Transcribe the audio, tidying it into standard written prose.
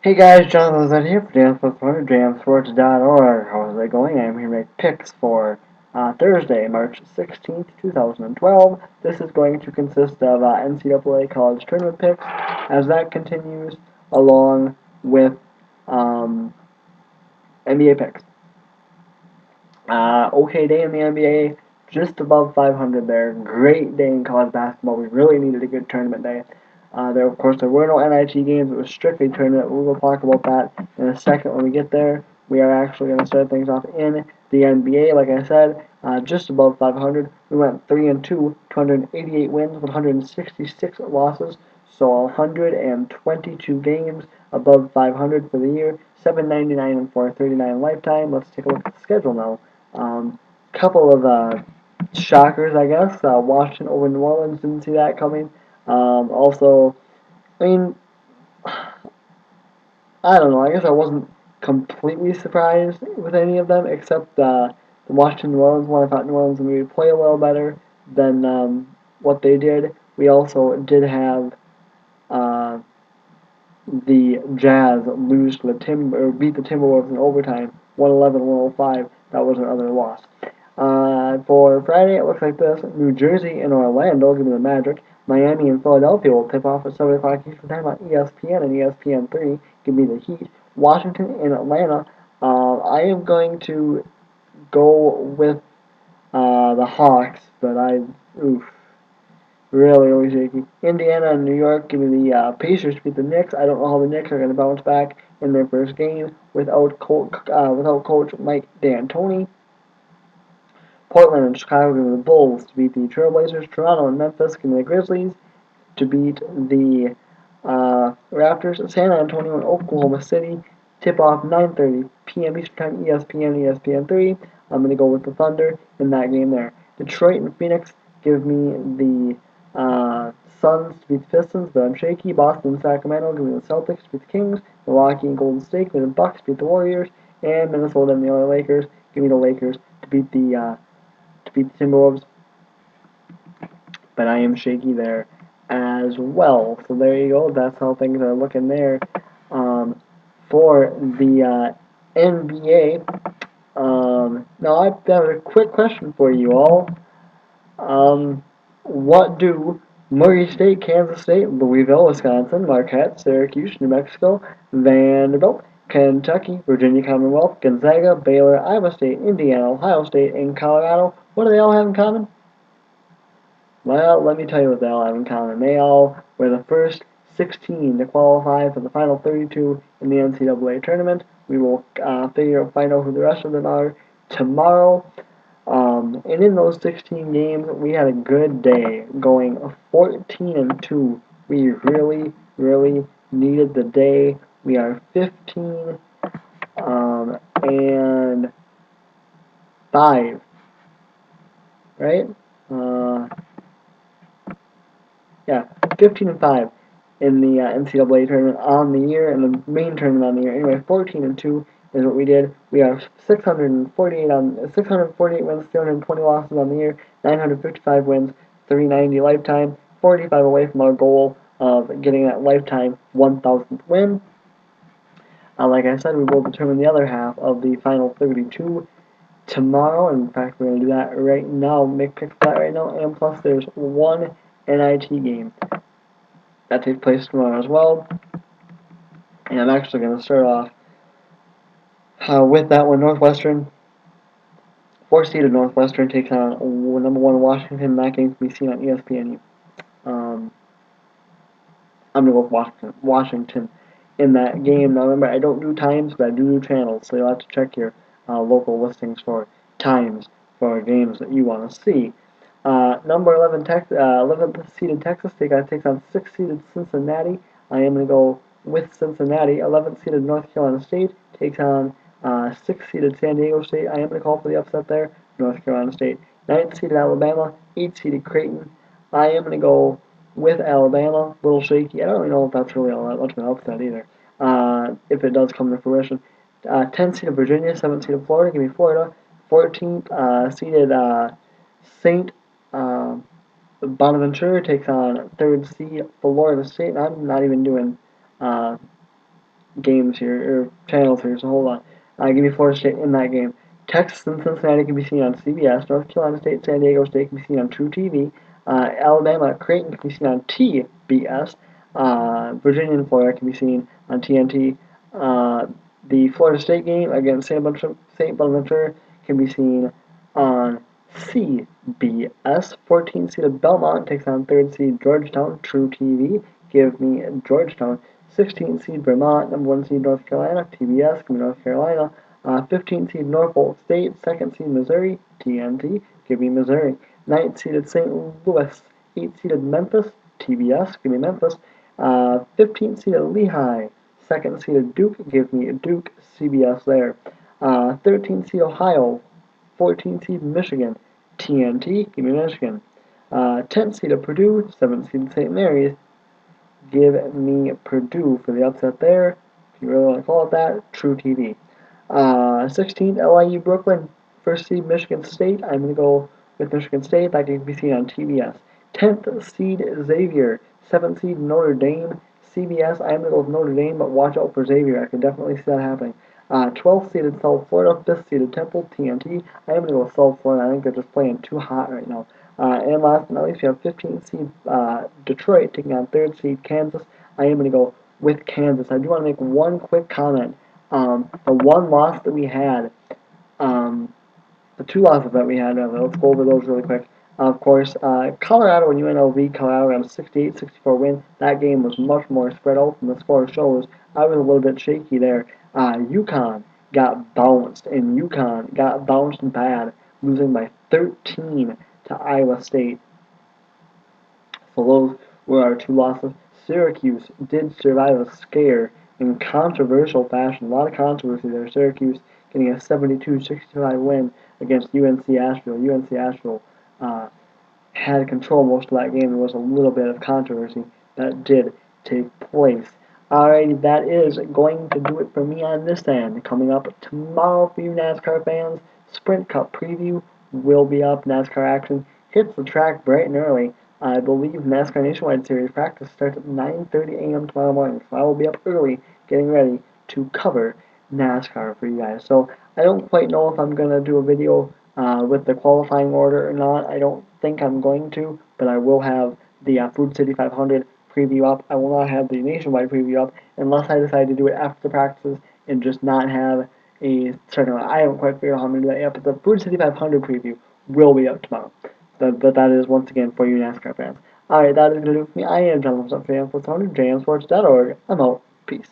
Hey guys, Jonathan Zed here for JamSports.org. How's it going? I'm here to make picks for Thursday, March 16th, 2012. This is going to consist of NCAA college tournament picks as that continues along with um, NBA picks. Okay day in the NBA, just above 500 there. Great day in college basketball. We really needed a good tournament day. Of course, there were no NIT games. It was strictly tournament. We will talk about that in a second when we get there. We are actually going to start things off in the NBA. Like I said, just above 500. We went 3-2, 288 wins, 166 losses. So 122 games above 500 for the year. 799 and 439 lifetime. Let's take a look at the schedule now. Couple of shockers, I guess. Washington over New Orleans, didn't see that coming. Also, I mean, I don't know. I guess I wasn't completely surprised with any of them, except the Washington New Orleans one. I thought New Orleans would maybe play a little better than what they did. We also did have uh, the Jazz lose to beat the Timberwolves in overtime, 111-105. That was another loss. For Friday, it looks like this: New Jersey and Orlando give me the Magic. Miami and Philadelphia will tip off at 7 o'clock Eastern Time on ESPN and ESPN3. Give me the Heat. Washington and Atlanta. I am going to go with the Hawks, but oof, really, really shaky. Indiana and New York give me the Pacers to beat the Knicks. I don't know how the Knicks are going to bounce back in their first game without Coach Mike D'Antoni. Portland and Chicago give me the Bulls to beat the Trailblazers. Toronto and Memphis give me the Grizzlies to beat the Raptors. San Antonio and Oklahoma City tip off 9:30 p.m. Eastern Time, ESPN, ESPN3. I'm going to go with the Thunder in that game there. Detroit and Phoenix give me the Suns to beat the Pistons, but I'm shaky. Boston and Sacramento give me the Celtics to beat the Kings. Milwaukee and Golden State give me the Bucks to beat the Warriors. And Minnesota and the LA Lakers give me the Lakers to beat the Timberwolves. But I am shaky there as well. So there you go. That's how things are looking there. For the NBA, now I've got a quick question for you all. What do Murray State, Kansas State, Louisville, Wisconsin, Marquette, Syracuse, New Mexico, Vanderbilt, Kentucky, Virginia Commonwealth, Gonzaga, Baylor, Iowa State, Indiana, Ohio State, and Colorado, what do they all have in common? Well, let me tell you what they all have in common. They all were the first 16 to qualify for the final 32 in the NCAA tournament. We will find out who the rest of them are tomorrow. And in those 16 games, we had a good day, going 14-2. We really, really needed the day. We are 15 and 5, right? Uh, Yeah, 15 and 5 in the NCAA tournament on the year, and the main tournament on the year. Anyway, 14-2 is what we did. We are 648 wins, 320 losses on the year, 955 wins, 390 lifetime, 45 away from our goal of getting that lifetime 1,000th win. Like I said, we will determine the other half of the final 32 tomorrow. In fact, we're going to do that right now. Make picks for that right now. And plus, there's one NIT game that takes place tomorrow as well. And I'm actually going to start off with that one. Northwestern, 4th-seeded Northwestern takes on number 1 Washington. That game can be seen on ESPN. Um, I'm going to go with Washington in that game. Now remember, I don't do times, but I do channels, so you'll have to check your local listings for times for games that you want to see. Number 11th seeded Texas takes on 6th seeded Cincinnati. I am going to go with Cincinnati. 11th seeded North Carolina State takes on 6th seeded San Diego State. I am going to call for the upset there. North Carolina State. 9th seeded Alabama. 8th seeded Creighton. I am going to go with Alabama. A little shaky. I don't really know if that's really all that much of an upset either. If it does come to fruition. 10th seeded Virginia. 7th seeded Florida. Give me Florida. 14th seeded St. Bonaventura takes on 3rd seed Florida State. I'm not even doing games here, or channels here, so hold on. Give me Florida State in that game. Texas and Cincinnati can be seen on CBS. North Carolina State, San Diego State can be seen on truTV. Alabama, Creighton can be seen on TBS. Virginia and Florida can be seen on TNT. The Florida State game against St. Bonaventure can be seen on CBS. 14th-seeded Belmont takes on 3rd-seed Georgetown. truTV. Give me Georgetown. 16th seed Vermont, number 1 seed North Carolina, TBS, give me North Carolina. 15th seed Norfolk State, 2nd seed Missouri, TNT, give me Missouri. 9th seeded St. Louis, 8th seeded Memphis, TBS, give me Memphis. 15th seeded Lehigh, 2nd seeded Duke, give me Duke, CBS there. 13th seed Ohio, 14th seed Michigan, TNT, give me Michigan. 10th seed Purdue, 7th seed St. Mary's, give me Purdue for the upset there. If you really want to call it that, truTV. 16th, LIU Brooklyn. 1st seed Michigan State. I'm going to go with Michigan State. That can be seen on TBS. 10th seed Xavier. 7th seed Notre Dame. CBS. I'm going to go with Notre Dame, but watch out for Xavier. I can definitely see that happening. 12th seeded South Florida. 5th seeded Temple. TNT. I'm going to go with South Florida. I think they're just playing too hot right now. And last but not least, we have 15th seed Detroit taking on 3rd seed Kansas. I am going to go with Kansas. I do want to make one quick comment. The one loss that we had, the two losses that we had, let's go over those really quick. Of course, Colorado and UNLV, Colorado got a 68-64 win. That game was much more spread out than the score shows. I was a little bit shaky there. UConn got bounced, and UConn got bounced bad, losing by 13 to Iowa State. So those were our two losses. Syracuse did survive a scare in controversial fashion. A lot of controversy there. Syracuse getting a 72-65 win against UNC Asheville. UNC Asheville had control most of that game. There was a little bit of controversy that did take place. Alrighty, that is going to do it for me on this end. Coming up tomorrow for you NASCAR fans, Sprint Cup preview will be up. NASCAR action hits the track bright and early. I believe NASCAR Nationwide Series practice starts at 9:30 a.m. tomorrow morning, so I will be up early getting ready to cover NASCAR for you guys. So I don't quite know if I'm going to do a video with the qualifying order or not. I don't think I'm going to, but I will have the Food City 500 preview up. I will not have the Nationwide preview up unless I decide to do it after the practices and just not have a certain amount. I haven't quite figured out how I'm going to do that yet, but the Food City 500 preview will be up tomorrow. But that is, once again, for you NASCAR fans. Alright, that is going to do it for me. I am John Lopes, fan for JamSports.org. I'm out. Peace.